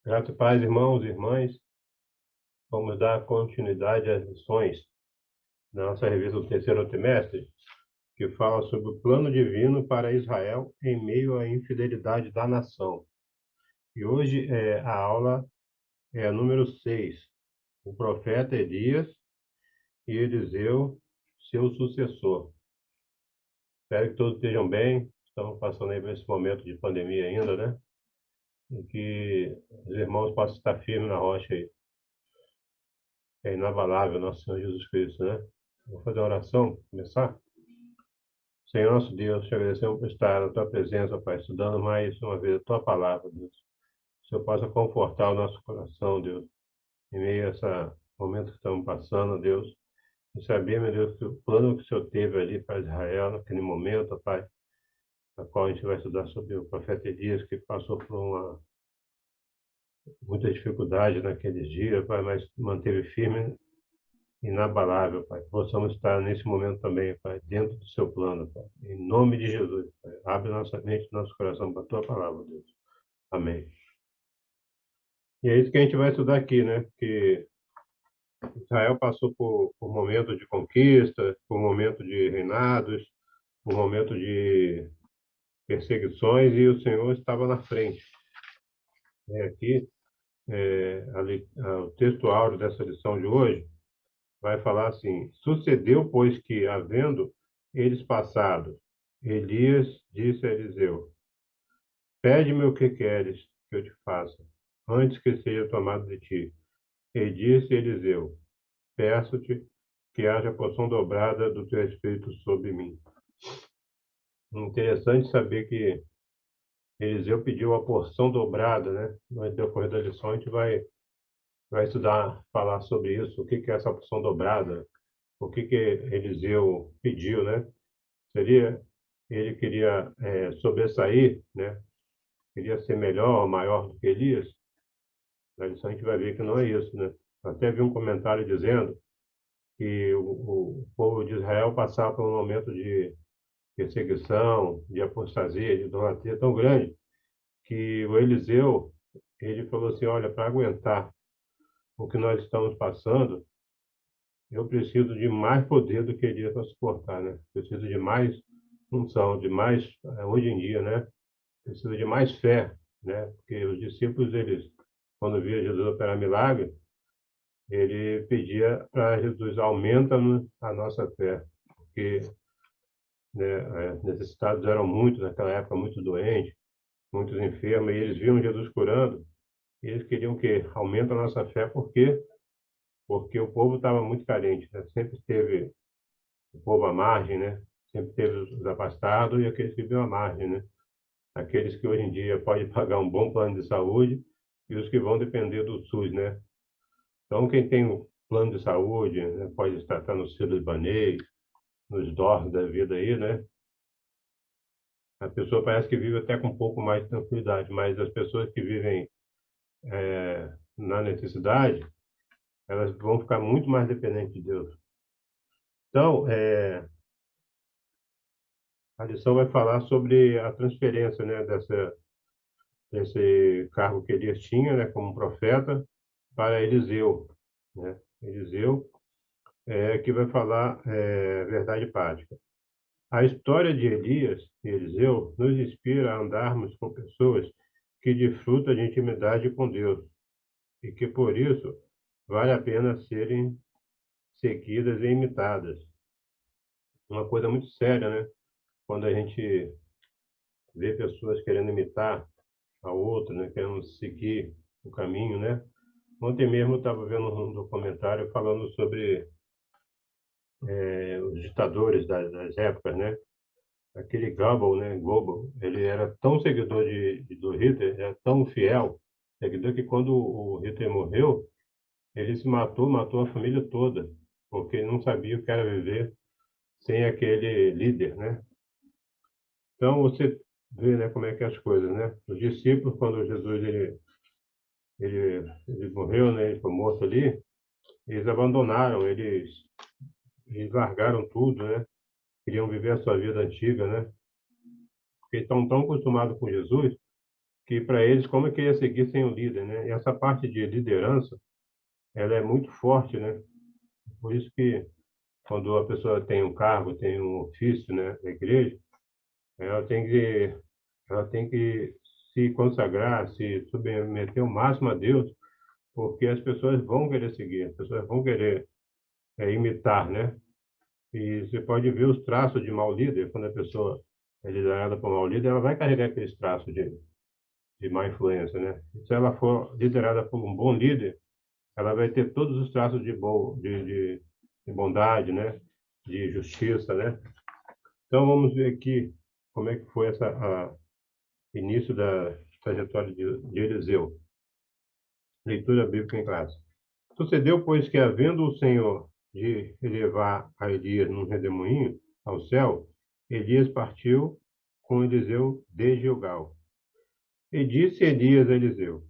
Grato e paz, irmãos e irmãs. Vamos dar continuidade às lições da nossa revista do terceiro trimestre, que fala sobre o plano divino para Israel em meio à infidelidade da nação. E hoje a aula é a número 6, o profeta Elias e Eliseu, seu sucessor. Espero que todos estejam bem. Estamos passando aí por esse momento de pandemia ainda, né? E que os irmãos possam estar firmes na rocha aí. É inabalável, nosso Senhor Jesus Cristo, né? Vou fazer a oração, começar. Senhor nosso Deus, te agradecemos por estar na tua presença, Pai, estudando mais uma vez a tua palavra, Deus. Que o Senhor possa confortar o nosso coração, Deus, em meio a esse momento que estamos passando, Deus. E saber, meu Deus, que o plano que o Senhor teve ali para Israel naquele momento, Pai, na qual a gente vai estudar sobre o profeta Elias, que passou por muita dificuldade naqueles dias, Pai, mas manteve firme, inabalável, Pai. Que possamos estar nesse momento também, Pai, dentro do seu plano, Pai. Em nome de Jesus, Pai. Abre nossa mente, nosso coração para a tua palavra, Deus. Amém. E é isso que a gente vai estudar aqui, né? Que Israel passou por momentos de conquista, por momentos de reinados, por momentos de perseguições, e o Senhor estava na frente. Aqui, o texto áureo dessa lição de hoje vai falar assim: sucedeu, pois, que, havendo eles passado, Elias disse a Eliseu: pede-me o que queres que eu te faça, antes que seja tomado de ti. E disse Eliseu: peço-te que haja porção dobrada do teu espírito sobre mim. Interessante saber que Eliseu pediu a porção dobrada, né? No decorrer da lição a gente vai estudar, falar sobre isso, o que que é essa porção dobrada, o que que Eliseu pediu, né? Seria, ele queria sobressair, né? Queria ser melhor, maior do que Elias. Na lição a gente vai ver que não é isso, né? Até vi um comentário dizendo que o povo de Israel passava por um momento de perseguição, de apostasia, de idolatria tão grande, que o Eliseu, ele falou assim, olha, para aguentar o que nós estamos passando, eu preciso de mais poder do que Elias para suportar, né? Preciso de mais unção, de mais, hoje em dia, né? Preciso de mais fé, né? Porque os discípulos, eles, quando via Jesus operar milagre, ele pedia para Jesus, aumenta a nossa fé, porque né, necessitados eram muitos naquela época, muitos doentes, muitos enfermos, e eles viam Jesus curando, e eles queriam que aumenta a nossa fé, porque o povo estava muito carente, né? Sempre teve o povo à margem, né? Sempre teve os abastados e aqueles que viviam à margem, né? Aqueles que hoje em dia podem pagar um bom plano de saúde e os que vão depender do SUS, né? Então, quem tem um plano de saúde, né, pode estar no Sírio-Libanês, nos DORs da vida aí, né? A pessoa parece que vive até com um pouco mais de tranquilidade, mas as pessoas que vivem na necessidade, elas vão ficar muito mais dependentes de Deus. Então, a lição vai falar sobre a transferência, né, desse cargo que Elias tinha, né, como profeta, para Eliseu, né? Eliseu que vai falar verdade prática. A história de Elias e Eliseu nos inspira a andarmos com pessoas que desfrutam de intimidade com Deus e que, por isso, vale a pena serem seguidas e imitadas. Uma coisa muito séria, né? Quando a gente vê pessoas querendo imitar a outra, né? Querendo seguir o caminho, né? Ontem mesmo eu estava vendo um documentário falando sobre os ditadores das épocas, né? Aquele Goebbels, né? Goebbels, ele era tão seguidor do Hitler, era tão fiel, seguidor que quando o Hitler morreu, ele se matou, matou a família toda, porque ele não sabia o que era viver sem aquele líder, né? Então você vê, né, como é que é as coisas, né? Os discípulos, quando Jesus ele morreu, né, ele foi morto ali, eles abandonaram, eles largaram tudo, né? Queriam viver a sua vida antiga, né? Porque estão tão acostumados com Jesus que para eles, como é que ia seguir sem o líder, né? E essa parte de liderança, ela é muito forte, né? Por isso que quando a pessoa tem um cargo, tem um ofício, né, na igreja, ela tem que, ela tem que se consagrar, se submeter o máximo a Deus, porque as pessoas vão querer seguir, as pessoas vão querer imitar, né? E você pode ver os traços de mau líder, quando a pessoa é liderada por mau líder, ela vai carregar aqueles traços de má influência, né? Se ela for liderada por um bom líder, ela vai ter todos os traços de bondade, né? De justiça, né? Então vamos ver aqui como é que foi início da trajetória de Eliseu. Leitura bíblica em classe. Sucedeu, pois, que havendo o Senhor de elevar a Elias num redemoinho ao céu, Elias partiu com Eliseu de Gilgal. E disse Elias a Eliseu: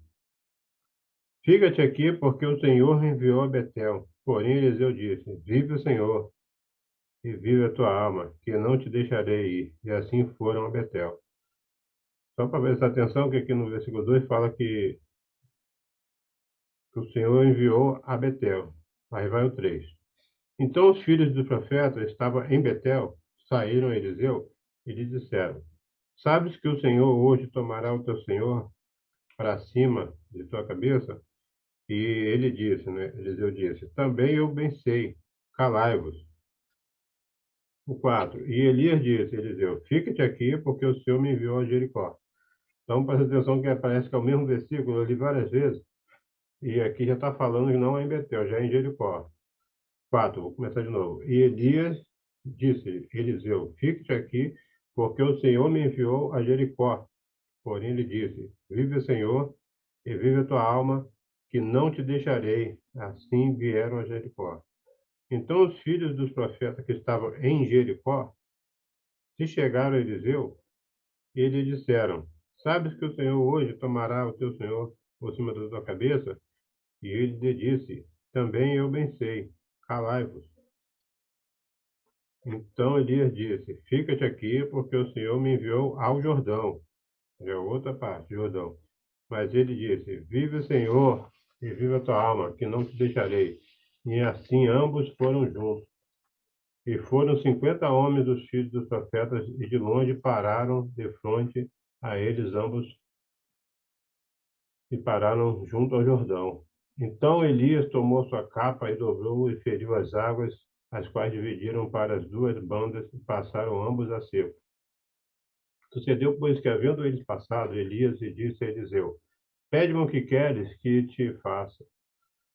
Fica-te aqui, porque o Senhor me enviou a Betel. Porém, Eliseu disse: Vive o Senhor, e vive a tua alma, que não te deixarei ir. E assim foram a Betel. Só para prestar atenção que aqui no versículo 2 fala que o Senhor enviou a Betel. Aí vai o 3. Então os filhos do profeta estavam em Betel, saíram a Eliseu e lhe disseram: Sabes que o Senhor hoje tomará o teu senhor para cima de tua cabeça? E ele disse, né? Eliseu disse: Também eu bem sei, calai-vos. O 4. E Elias disse, Eliseu: Fica-te aqui, porque o Senhor me enviou a Jericó. Então presta atenção que parece que é o mesmo versículo, eu li várias vezes, e aqui já está falando que não é em Betel, já é em Jericó. 4, vou começar de novo. E Elias disse, Eliseu: Fique-te aqui, porque o Senhor me enviou a Jericó. Porém ele disse: Vive o Senhor e vive a tua alma, que não te deixarei. Assim vieram a Jericó. Então os filhos dos profetas que estavam em Jericó se chegaram a Eliseu e lhe disseram: Sabes que o Senhor hoje tomará o teu senhor por cima da tua cabeça? E ele lhe disse: Também eu bem sei, calai-vos. Então Elias disse: Fica-te aqui, porque o Senhor me enviou ao Jordão. É outra parte, Jordão. Mas ele disse: Vive o Senhor e viva a tua alma, que não te deixarei. E assim ambos foram juntos. E foram 50 homens dos filhos dos profetas, e de longe pararam de frente a eles ambos, e pararam junto ao Jordão. Então Elias tomou sua capa e dobrou e feriu as águas, as quais dividiram para as duas bandas e passaram ambos a seco. Sucedeu, pois, que, havendo eles passado, Elias e disse a Eliseu: Pede-me o que queres que te faça,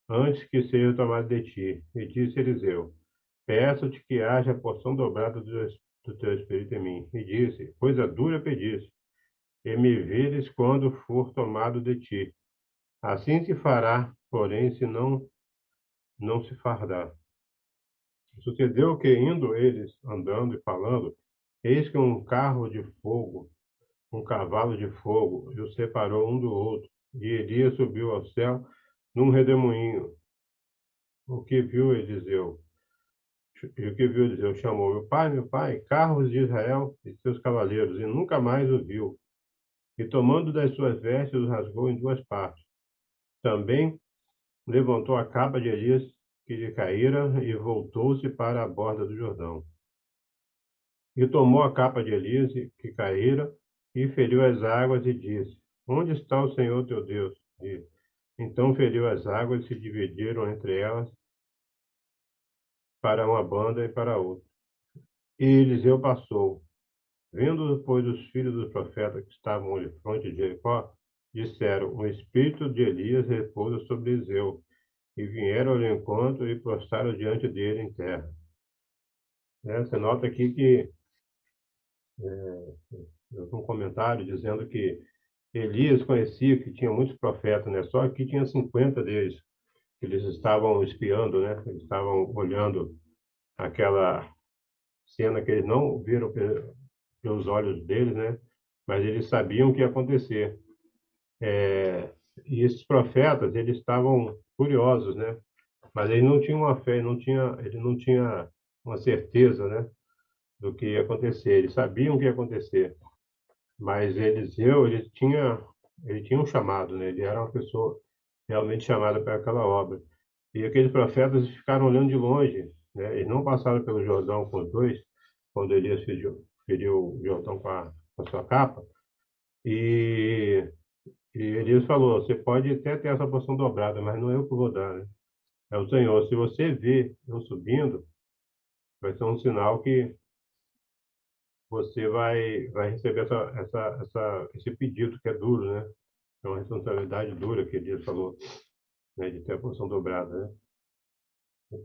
antes que seja tomado de ti. E disse Eliseu: Peço-te que haja porção dobrada do teu espírito em mim. E disse: Coisa dura pediste, e me vires quando for tomado de ti. Assim se fará, porém, se não se fardar. Sucedeu que, indo eles andando e falando, eis que um carro de fogo, um cavalo de fogo, e os separou um do outro. E Elias subiu ao céu num redemoinho. O que viu Eliseu? E o que viu Eliseu chamou: meu pai, carros de Israel e seus cavaleiros, e nunca mais o viu. E tomando das suas vestes, os rasgou em duas partes. Também levantou a capa de Elias que lhe caíra e voltou-se para a borda do Jordão. E tomou a capa de Elias que caíra e feriu as águas e disse: Onde está o Senhor teu Deus? E então feriu as águas e se dividiram entre elas para uma banda e para outra. E Eliseu passou. Vendo, depois, os filhos dos profetas que estavam de fronte de Jericó, disseram: O espírito de Elias repousa sobre Eliseu. E vieram ao encontro e prostraram diante dele em terra. Você nota aqui que eu vi um comentário dizendo que Elias conhecia que tinha muitos profetas, né? Só que tinha 50 deles. Eles estavam espiando, né? Eles estavam olhando aquela cena que eles não viram pelos olhos deles, né? Mas eles sabiam o que ia acontecer. E esses profetas, eles estavam curiosos, né? Mas eles não tinham uma fé, ele não tinha uma certeza, né, do que ia acontecer. Eles sabiam o que ia acontecer, mas Eliseu, ele tinha ele tinha um chamado, né? Ele era uma pessoa realmente chamada para aquela obra. E aqueles profetas ficaram olhando de longe, né? Eles não passaram pelo Jordão com os dois, quando Elias feriu o Jordão com a sua capa. E, e Elias falou: Você pode até ter essa porção dobrada, mas não é eu que vou dar, né? É o Senhor. Se você vê eu subindo, vai ser um sinal que você vai receber esse pedido que é duro, né? É uma responsabilidade dura que Elias falou, né? De ter a porção dobrada, né?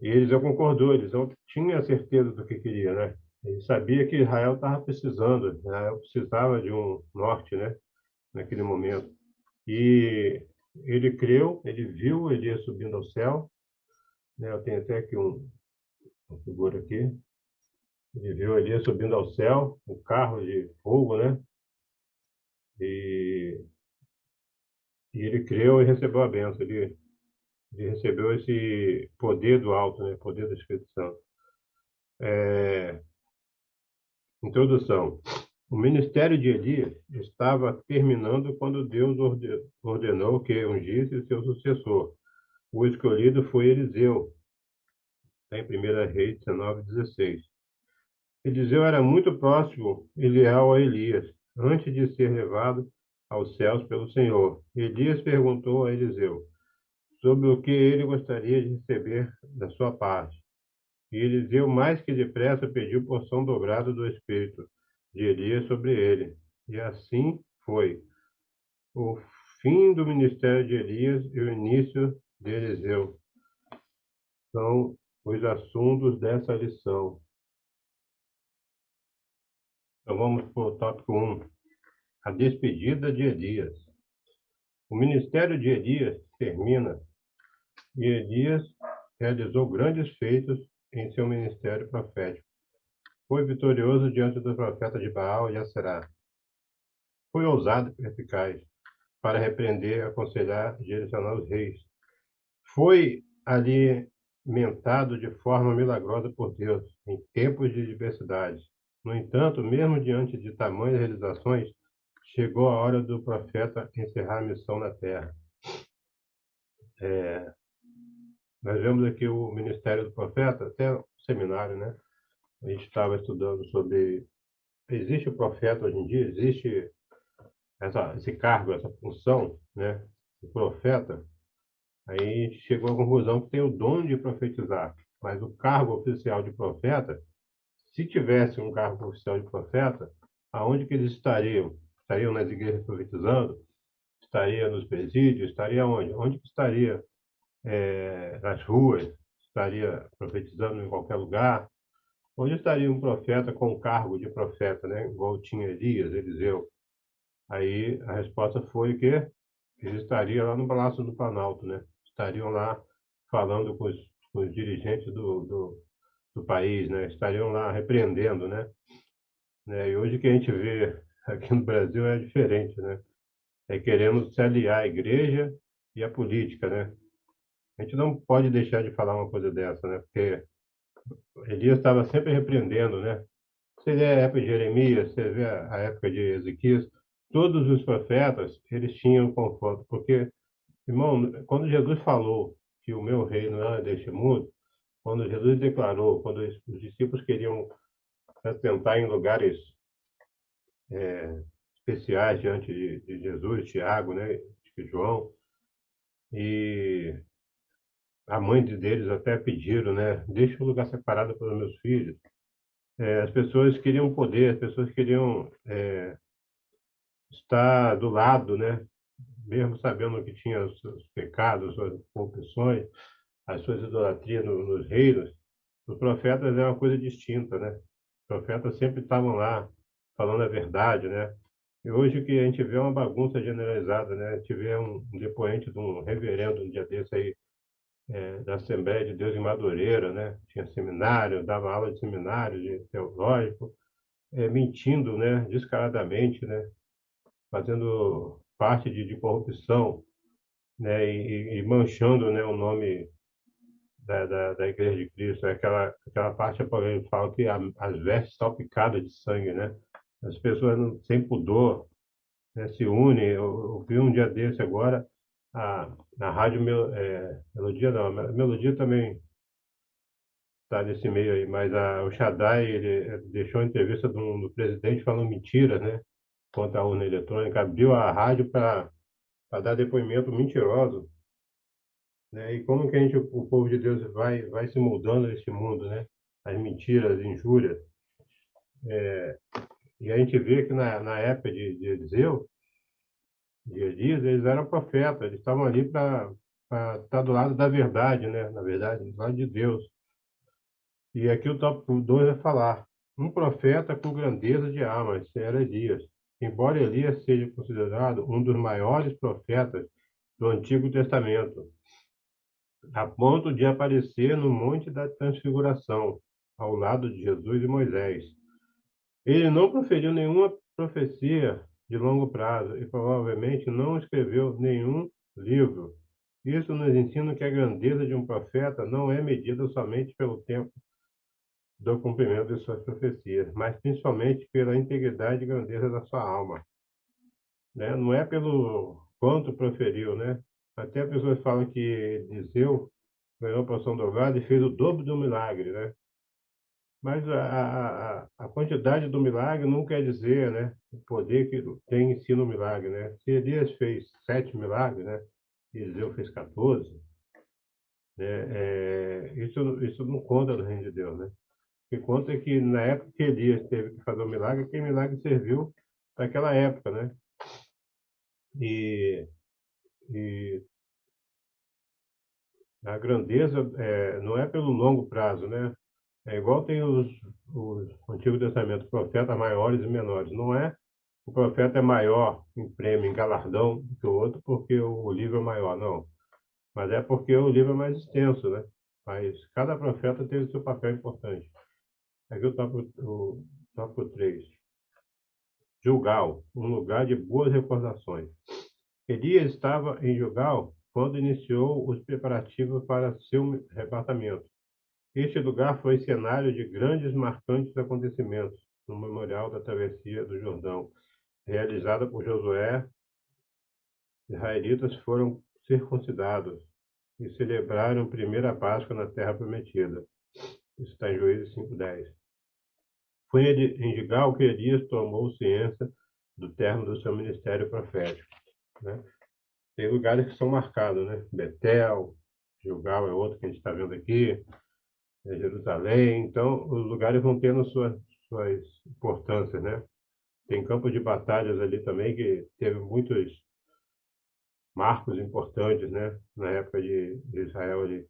E Eliseu concordou, Eliseu tinha certeza do que queria, né? Ele sabia que Israel estava precisando, Israel precisava de um norte, né? Naquele momento. E ele creu, ele viu Elias subindo ao céu, né? Eu tenho até aqui uma figura aqui. Ele viu Elias subindo ao céu, um carro de fogo, né? E, e ele creu e recebeu a bênção. Ele recebeu esse poder do alto, né? Poder do Espírito Santo. É, introdução. O ministério de Elias estava terminando quando Deus ordenou que ungisse seu sucessor. O escolhido foi Eliseu, está em 1 Reis 19:16. Eliseu era muito próximo e leal a Elias, antes de ser levado aos céus pelo Senhor. Elias perguntou a Eliseu sobre o que ele gostaria de receber da sua parte. E Eliseu, mais que depressa, pediu porção dobrada do Espírito de Elias sobre ele. E assim foi. O fim do ministério de Elias e o início de Eliseu são os assuntos dessa lição. Então vamos para o tópico 1, a despedida de Elias. O ministério de Elias termina e Elias realizou grandes feitos em seu ministério profético. Foi vitorioso diante do profeta de Baal e Aserá. Foi ousado e eficaz para repreender, aconselhar e direcionar os reis. Foi alimentado de forma milagrosa por Deus em tempos de diversidade. No entanto, mesmo diante de tamanhas realizações, chegou a hora do profeta encerrar a missão na terra. Nós vemos aqui o ministério do profeta, até o seminário, né? A gente estava estudando sobre. Existe o profeta hoje em dia, existe esse cargo, essa função, né? O profeta. Aí a gente chegou à conclusão que tem o dom de profetizar, mas o cargo oficial de profeta, se tivesse um cargo oficial de profeta, aonde que eles estariam? Estariam nas igrejas profetizando? Estaria nos presídios? Estaria onde? Onde que estaria? Nas ruas? Estaria profetizando em qualquer lugar? Onde estaria um profeta com o cargo de profeta, né? Igual tinha Elias, Eliseu? Aí a resposta foi que eles estariam lá no Palácio do Planalto, né? Estariam lá falando com os dirigentes do país, né? Estariam lá repreendendo, né? E hoje o que a gente vê aqui no Brasil é diferente, né? É querendo se aliar à igreja e à política, né? A gente não pode deixar de falar uma coisa dessa, né? Porque Elias estava sempre repreendendo, né? Você vê a época de Jeremias, você vê a época de Ezequias, todos os profetas, eles tinham confronto, porque, irmão, quando Jesus falou que o meu reino não é deste mundo, quando Jesus declarou, quando os discípulos queriam se assentar em lugares especiais diante de Jesus, Tiago, né, de João, e a mãe deles até pediram, né, deixa um lugar separado para os meus filhos. As pessoas queriam poder, as pessoas queriam estar do lado, né, mesmo sabendo que tinha os pecados, suas corrupções, as suas idolatrias nos reinos. Os profetas é uma coisa distinta, né? Os profetas sempre estavam lá falando a verdade, né? E hoje o que a gente vê é uma bagunça generalizada, né? A gente vê um depoente de um reverendo um dia desse aí, da Assembleia de Deus em Madureira, né? Tinha seminário, dava aula de seminário, de teológico, mentindo, né? Descaradamente, né? Fazendo parte de corrupção, né? E manchando, né? O nome da Igreja de Cristo, é aquela parte que fala que as vestes salpicadas de sangue, né? As pessoas não, sem pudor, né, se unem. Eu vi um dia desse agora, na rádio Melodia, não, a Melodia também está nesse meio aí, mas o Shaddai, ele deixou uma entrevista do presidente falando mentiras, né, contra a urna eletrônica, abriu a rádio para dar depoimento mentiroso, né, e como que o povo de Deus vai se moldando nesse mundo, né, as mentiras, as injúrias, e a gente vê que na época de Eliseu, de Elias, eles eram profetas, eles estavam ali para estar do lado da verdade, né, na verdade, do lado de Deus. E aqui o tópico 2 vai falar: um profeta com grandeza de alma, esse era Elias. Embora Elias seja considerado um dos maiores profetas do Antigo Testamento, a ponto de aparecer no Monte da Transfiguração, ao lado de Jesus e Moisés. Ele não proferiu nenhuma profecia de longo prazo e provavelmente não escreveu nenhum livro. Isso nos ensina que a grandeza de um profeta não é medida somente pelo tempo do cumprimento de suas profecias, mas principalmente pela integridade e grandeza da sua alma, né? Não é pelo quanto proferiu, né? Até as pessoas falam que Eliseu ganhou a porção dobrada e fez o dobro do milagre, né? Mas a quantidade do milagre não quer dizer, né, o poder que tem em si no milagre, né? Se Elias fez 7 milagres, né? Eliseu fez 14, né? Isso não conta no reino de Deus, né? O que conta é que na época que Elias teve que fazer o milagre, aquele milagre serviu para aquela época, né? E, e a grandeza não é pelo longo prazo, né? É igual tem os Antigo Testamento, profetas maiores e menores. Não é o profeta é maior em prêmio, em galardão do que o outro porque o livro é maior, não. Mas é porque o livro é mais extenso, né? Mas cada profeta teve seu papel importante. Aqui o tópico 3. Gilgal, um lugar de boas recordações. Elias estava em Gilgal quando iniciou os preparativos para seu arrebatamento. Este lugar foi cenário de grandes marcantes acontecimentos no memorial da travessia do Jordão, realizada por Josué. Israelitas foram circuncidados e celebraram a primeira Páscoa na Terra Prometida. Isso está em Juízes 5:10. Foi em Gilgal que Elias tomou ciência do término do seu ministério profético, né? Tem lugares que são marcados, né? Betel, Gilgal é outro que a gente está vendo aqui, Jerusalém. Então, os lugares vão tendo suas importâncias, né? Tem campos de batalhas ali também que teve muitos marcos importantes, né? Na época de Israel ali.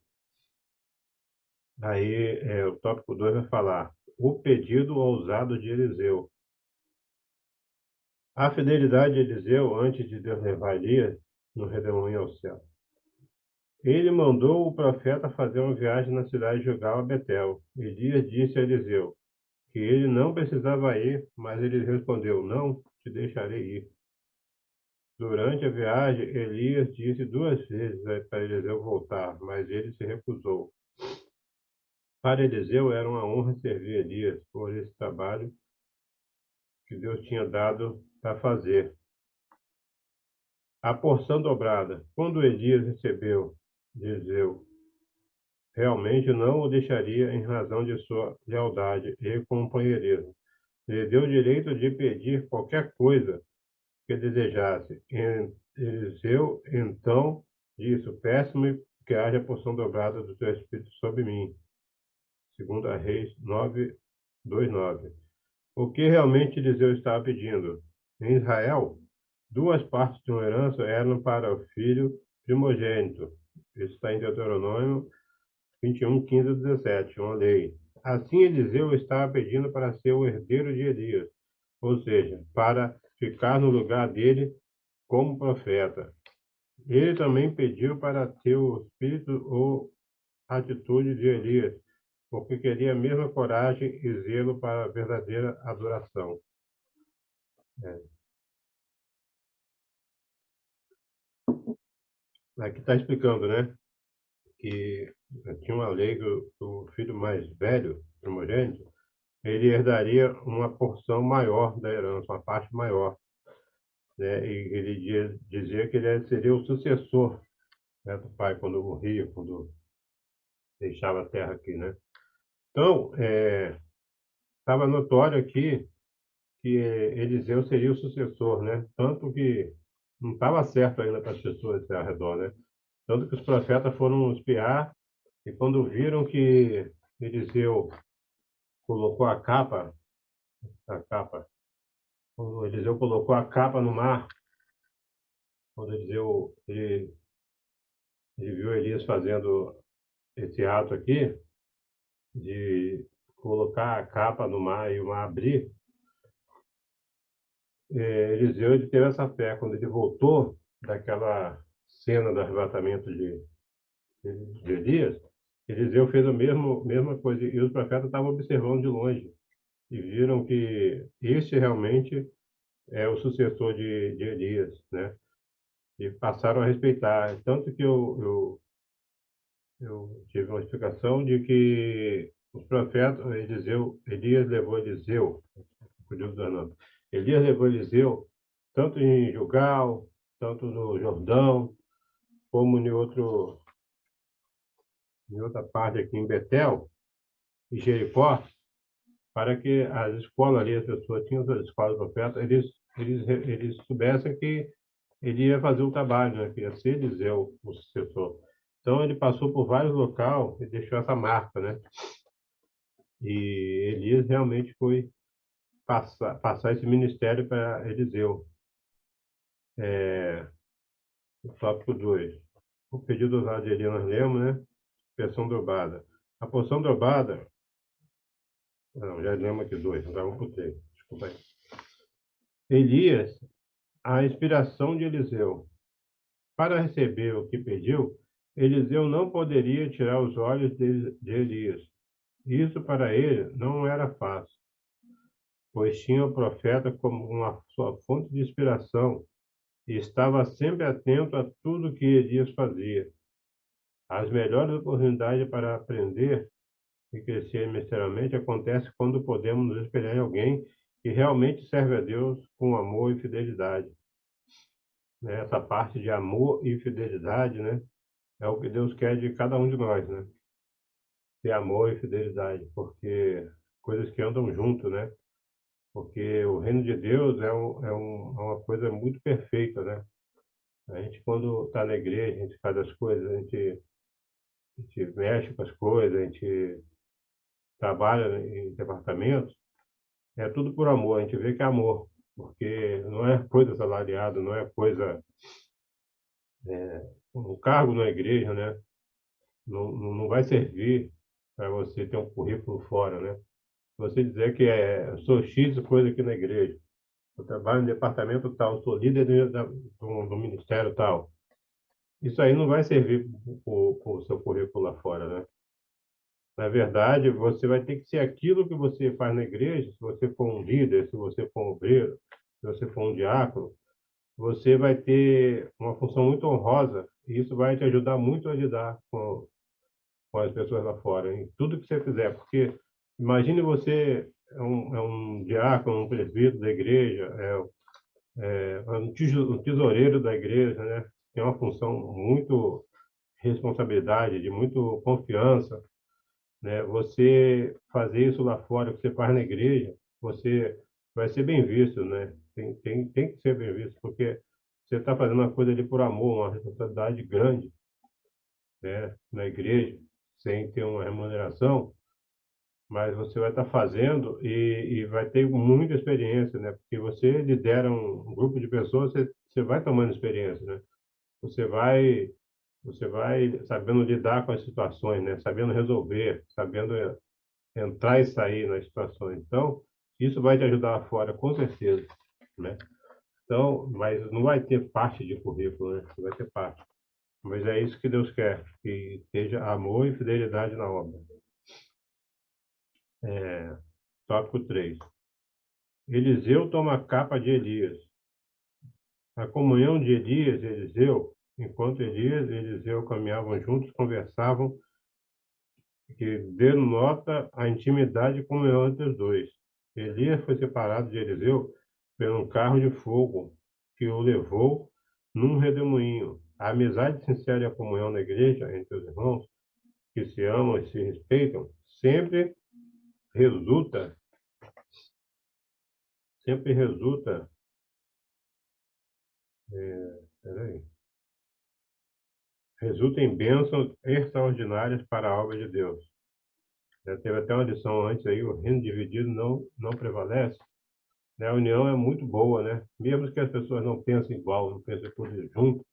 Aí, o tópico 2 vai falar o pedido ousado de Eliseu. A fidelidade de Eliseu antes de Deus levar Elias no redemoinho ao céu. Ele mandou o profeta fazer uma viagem na cidade de Gilgal a Betel. Elias disse a Eliseu que ele não precisava ir, mas ele respondeu: não te deixarei ir. Durante a viagem, Elias disse 2 vezes para Eliseu voltar, mas ele se recusou. Para Eliseu era uma honra servir Elias por esse trabalho que Deus tinha dado para fazer. A porção dobrada. Quando Elias recebeu de Eliseu, realmente não o deixaria em razão de sua lealdade e companheirismo. Lhe deu o direito de pedir qualquer coisa que desejasse. Eliseu, então, disse: peço-me que haja porção dobrada do teu espírito sobre mim. 2 Reis 9:2-9. O que realmente Eliseu estava pedindo? Em Israel, 2 partes de uma herança eram para o filho primogênito. Isso está em Deuteronômio 21:15-17, uma lei. Assim, Eliseu estava pedindo para ser o herdeiro de Elias, ou seja, para ficar no lugar dele como profeta. Ele também pediu para ter o espírito ou atitude de Elias, porque queria a mesma coragem e zelo para a verdadeira adoração. Aqui está explicando, né, que tinha uma lei que o filho mais velho, primogênito, ele herdaria uma porção maior da herança, uma parte maior. né? E ele dizia que ele seria o sucessor, né, do pai quando morria, quando deixava a terra aqui, né? Então, estava notório aqui que Eliseu seria o sucessor, né? Tanto que não estava certo ainda para as pessoas ao redor, né? Tanto que os profetas foram espiar e quando viram que Eliseu colocou a capa, quando Eliseu colocou a capa no mar, quando ele viu Elias fazendo esse ato aqui de colocar a capa no mar e o mar abrir, Eliseu ele teve essa fé. Quando ele voltou daquela cena do arrebatamento de Elias, Eliseu fez a mesma coisa e os profetas estavam observando de longe e viram que este realmente é o sucessor de Elias, né? E passaram a respeitar. Tanto que eu tive uma explicação de que os profetas, Elias levou Eliseu, podia usar nome. Elias levou Eliseu tanto em Gilgal, tanto no Jordão, como em outra parte aqui em Betel e Jericó, para que as escolas ali, as pessoas tinham as escolas do profeta, eles soubessem que ele ia fazer o trabalho, né? Que ia ser Eliseu, o sucessor. Então ele passou por vários locais e deixou essa marca, né? E Elias realmente foi passar esse ministério para Eliseu. O tópico 2. O pedido usado de Elias nós lemos, né? Porção dobrada. A porção dobrada, não, já lemos aqui 2, agora vamos para o 3. Desculpa aí. Elias, a inspiração de Eliseu. Para receber o que pediu, Eliseu não poderia tirar os olhos de Elias. Isso para ele não era fácil, pois tinha o profeta como uma sua fonte de inspiração e estava sempre atento a tudo que Elias fazia. As melhores oportunidades para aprender e crescer ministerialmente acontecem quando podemos nos espelhar em alguém que realmente serve a Deus com amor e fidelidade. Né? Essa parte de amor e fidelidade, né? É o que Deus quer de cada um de nós, né? Ter amor e fidelidade, porque coisas que andam junto, né? Porque o reino de Deus é uma coisa muito perfeita, né? A gente, quando está na igreja, a gente faz as coisas, a gente mexe com as coisas, a gente trabalha em departamentos, é tudo por amor, a gente vê que é amor, porque não é coisa salariada, não é coisa. O cargo na igreja, né? Não vai servir para você ter um currículo fora, né? Você dizer que sou X coisa aqui na igreja, eu trabalho no departamento tal, sou líder do ministério tal. Isso aí não vai servir para o seu currículo lá fora, né? Na verdade, você vai ter que ser aquilo que você faz na igreja, se você for um líder, se você for um obreiro, se você for um diácono, você vai ter uma função muito honrosa e isso vai te ajudar muito a lidar com as pessoas lá fora, em tudo que você fizer, porque imagine você é um diácono, um presbítero da igreja, um tesoureiro da igreja, né? Tem uma função muito responsabilidade, de muito confiança, né? Você fazer isso lá fora, que você faz na igreja, você vai ser bem visto, né? Tem que ser bem visto, porque você está fazendo uma coisa ali por amor, uma responsabilidade grande, né? Na igreja, sem ter uma remuneração, mas você vai estar fazendo e vai ter muita experiência, né? Porque você lidera um grupo de pessoas, você vai tomando experiência, né? Você vai, você vai sabendo lidar com as situações, né? Sabendo resolver, sabendo entrar e sair nas situações. Então, isso vai te ajudar lá fora, com certeza, né? Então, mas não vai ter parte de currículo, né? Não vai ter parte. Mas é isso que Deus quer, que esteja amor e fidelidade na obra. Tópico 3. Eliseu toma a capa de Elias. A comunhão de Elias e Eliseu, enquanto Elias e Eliseu caminhavam juntos, conversavam, que denota a intimidade e comunhão entre os dois. Elias foi separado de Eliseu por um carro de fogo que o levou num redemoinho. A amizade sincera e a comunhão na igreja entre os irmãos que se amam e se respeitam resulta, sempre resulta, peraí, resulta em bênçãos extraordinárias para a obra de Deus. Já teve até uma lição antes aí, o reino dividido não prevalece. Né? A união é muito boa, né? Mesmo que as pessoas não pensem igual, não pensem tudo junto,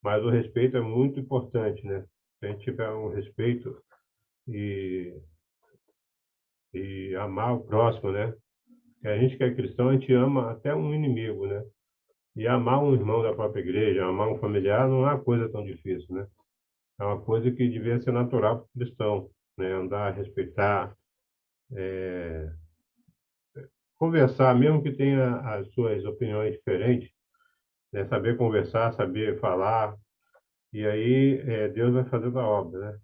mas o respeito é muito importante, né? Se a gente tiver um respeito e, e amar o próximo, né? Que a gente que é cristão, a gente ama até um inimigo, né? E amar um irmão da própria igreja, amar um familiar, não é uma coisa tão difícil, né? É uma coisa que devia ser natural para o cristão, né? Andar, respeitar, conversar, mesmo que tenha as suas opiniões diferentes, né? Saber conversar, saber falar, e aí Deus vai fazendo a obra, né?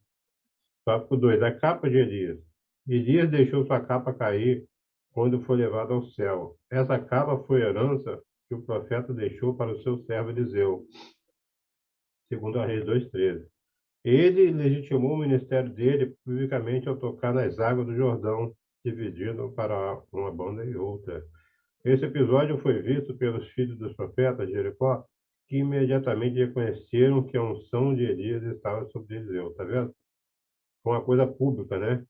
Tópico 2, a capa de Elias. Elias deixou sua capa cair quando foi levado ao céu. Essa capa foi herança que o profeta deixou para o seu servo Eliseu, segundo a Reis 2:13. Ele legitimou o ministério dele publicamente ao tocar nas águas do Jordão, dividindo para uma banda e outra. Esse episódio foi visto pelos filhos dos profetas de Jericó, que imediatamente reconheceram que a unção de Elias estava sobre Eliseu. Tá vendo? Foi uma coisa pública, né?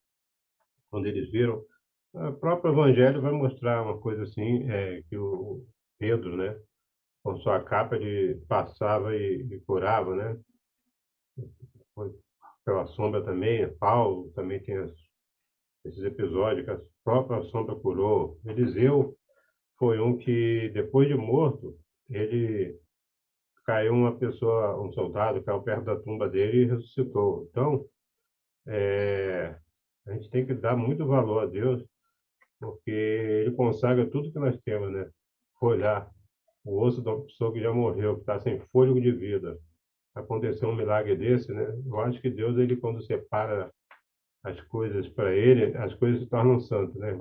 Quando eles viram. O próprio Evangelho vai mostrar uma coisa assim, que o Pedro, né? Com sua capa, ele passava e curava, né? Foi pela sombra também, Paulo também tem esses episódios que a própria sombra curou. Eliseu foi um que, depois de morto, ele caiu uma pessoa, um soldado, caiu perto da tumba dele e ressuscitou. Então, a gente tem que dar muito valor a Deus, porque Ele consagra tudo que nós temos, né? Olhar o osso da pessoa que já morreu, que está sem fôlego de vida. Aconteceu um milagre desse, né? Eu acho que Deus, ele quando separa as coisas para ele, as coisas se tornam santas, né?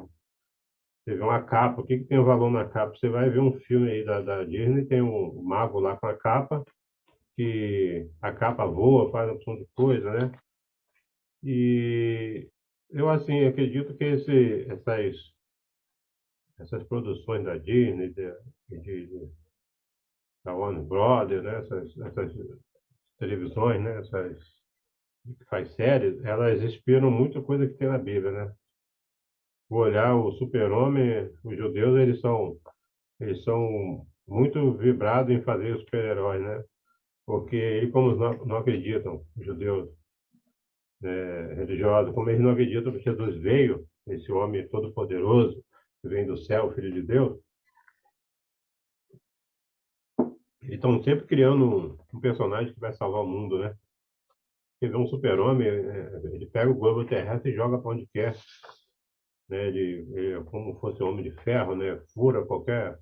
Você vê uma capa, o que que tem o valor na capa? Você vai ver um filme aí da Disney, tem um mago lá com a capa, que a capa voa, faz uma opção de coisa, né? E eu, assim, acredito que essas produções da Disney, da Warner Brothers, né? Essas televisões, né? Essas que faz séries, elas inspiram muita coisa que tem na Bíblia, né? Vou olhar o Super-Homem, os judeus, eles são muito vibrados em fazer os super-heróis, né? Porque eles, como não acreditam, os judeus religiosos, como eles não acreditam que Jesus veio, esse homem todo-poderoso, que vem do céu, Filho de Deus, eles estão sempre criando um personagem que vai salvar o mundo, né? Você vê um super-homem, ele pega o globo terrestre e joga para onde quer, né? Ele é como se fosse um homem de ferro, né? Fura qualquer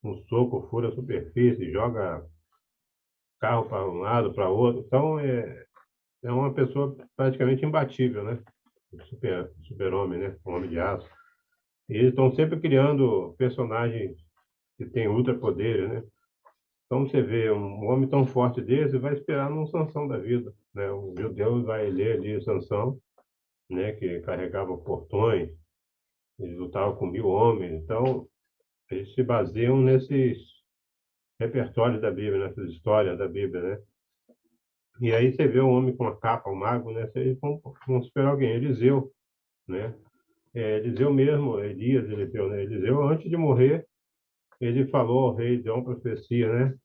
um soco, fura a superfície, joga carro para um lado, para outro. Então, é uma pessoa praticamente imbatível, né? Super-homem, né? Um homem de aço. E eles estão sempre criando personagens que têm ultrapoderes, né? Então você vê um homem tão forte desse, vai esperar num Sansão da vida, né? O judeu vai ler ali Sansão, né? Que carregava portões, ele lutava com 1.000 homens. Então eles se baseiam nesses repertórios da Bíblia, nessas histórias da Bíblia, né? E aí você vê um homem com uma capa, um mago, né? Vocês vão esperar alguém, Eliseu, né? Eliseu mesmo, Elias, Eliseu, né? Eliseu, antes de morrer, ele falou ao rei, deu uma profecia, né?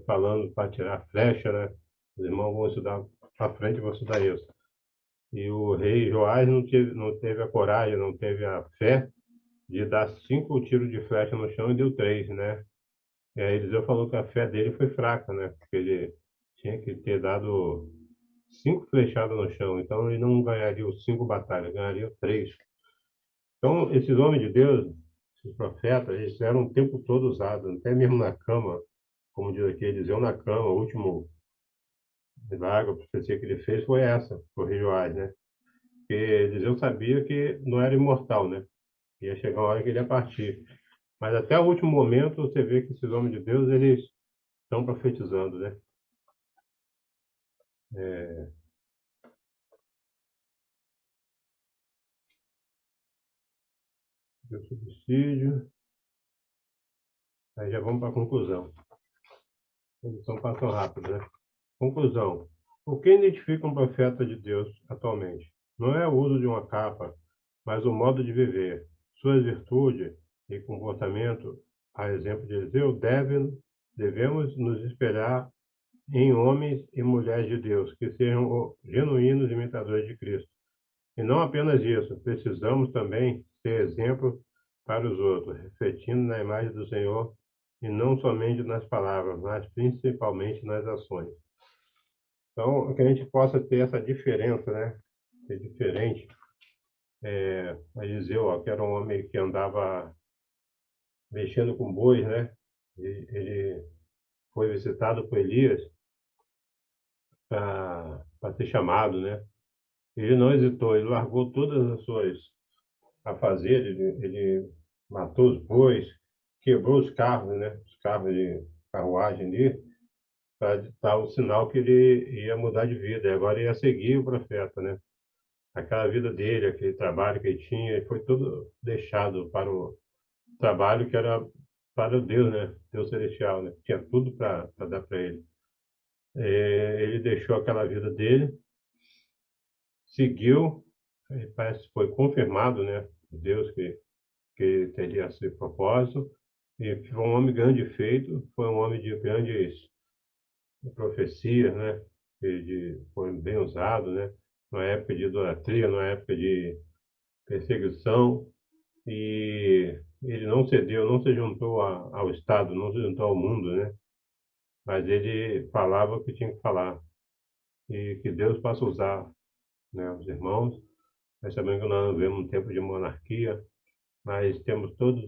Falando para tirar a flecha, né? Os irmãos vão estudar para frente, vão estudar isso. E o rei Joás não teve a coragem, não teve a fé de dar 5 tiros de flecha no chão e deu 3, né? E aí Eliseu falou que a fé dele foi fraca, né? Porque ele tinha que ter dado 5 flechadas no chão, então ele não ganharia os 5 batalhas, ganharia 3. Então, esses homens de Deus, esses profetas, eles eram o tempo todo usados, até mesmo na cama, como diz aqui, Eliseu na cama, o último milagre, a profecia que ele fez foi essa, o rei Joás, né? Porque Eliseu sabia que não era imortal, né? Ia chegar uma hora que ele ia partir. Mas até o último momento você vê que esses homens de Deus, eles estão profetizando, né? É, o subsídio, aí já vamos para a conclusão. Então passam rápido, né? Conclusão. O que identifica um profeta de Deus atualmente? Não é o uso de uma capa, mas o modo de viver. Suas virtudes e comportamento, a exemplo de Eliseu, devemos nos espelhar em homens e mulheres de Deus, que sejam genuínos imitadores de Cristo. E não apenas isso, precisamos também ser exemplo para os outros, refletindo na imagem do Senhor e não somente nas palavras, mas principalmente nas ações. Então, que a gente possa ter essa diferença, né? Ser diferente. Eliseu, ó, que era um homem que andava mexendo com bois, né? Ele foi visitado por Elias para ser chamado, né? Ele não hesitou, ele largou todas as suas afazeres, ele matou os bois, quebrou os carros, né? Os carros de carruagem ali, para dar o sinal que ele ia mudar de vida, e agora ia seguir o profeta, né? Aquela vida dele, aquele trabalho que ele tinha, ele foi tudo deixado para o trabalho que era para o Deus, né? Deus celestial, né? Tinha tudo para dar para ele. Ele deixou aquela vida dele, seguiu, parece que foi confirmado, né? Deus que teria esse propósito, e foi um homem grande feito, foi um homem de grandes profecias, né? Foi bem usado, né? Na época de idolatria, na época de perseguição, e ele não cedeu, não se juntou ao Estado, não se juntou ao mundo, né? Mas ele falava o que tinha que falar, e que Deus possa usar, né, os irmãos. Nós sabemos que nós vivemos um tempo de monarquia, mas temos todas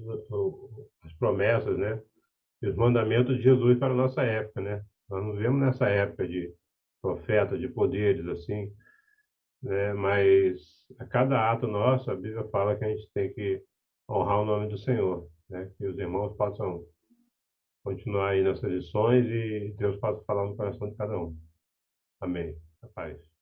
as promessas, né? E os mandamentos de Jesus para a nossa época, né? Nós não vivemos nessa época de profeta, de poderes, assim, né? Mas a cada ato nosso, a Bíblia fala que a gente tem que honrar o nome do Senhor, né? Que os irmãos possam continuar aí nessas lições e Deus possa falar no coração de cada um. Amém. A paz.